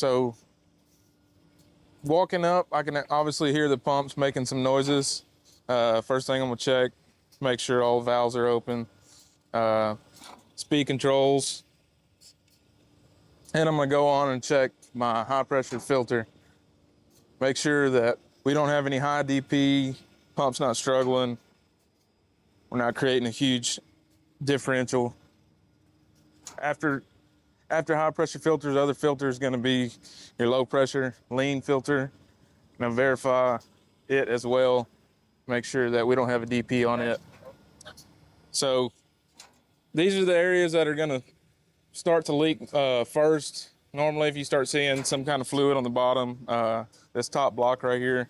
So walking up, I can obviously hear the pumps making some noises. First thing I'm gonna check, make sure all valves are open. Speed controls. And I'm gonna go on and check my high pressure filter. Make sure that we don't have any high DP, pump's not struggling. We're not creating a huge differential. After high pressure filters, other filter is gonna be your low pressure lean filter. Now verify it as well. Make sure that we don't have a DP on it. So these are the areas that are gonna start to leak first. Normally, if you start seeing some kind of fluid on the bottom, this top block right here,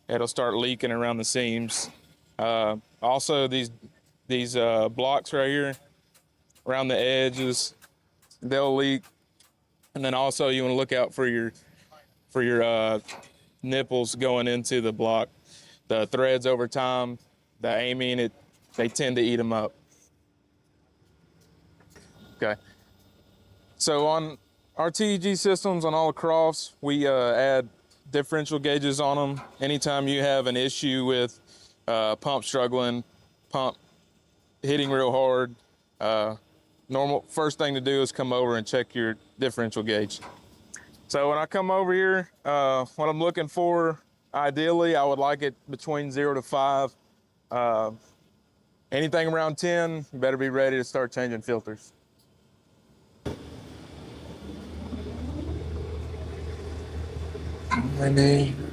it'll start leaking around the seams. Also, these blocks right here around the edges, they'll leak. And then also, you want to look out for your nipples going into the block. The threads over time, the amine, they tend to eat them up. Okay. So on our TEG systems, on all the Crofts, we add differential gauges on them. Anytime you have an issue with pump struggling, pump hitting real hard, first thing to do is come over and check your differential gauge. So when I come over here, what I'm looking for, ideally, I would like it between 0 to 5. Anything around 10, you better be ready to start changing filters. My name.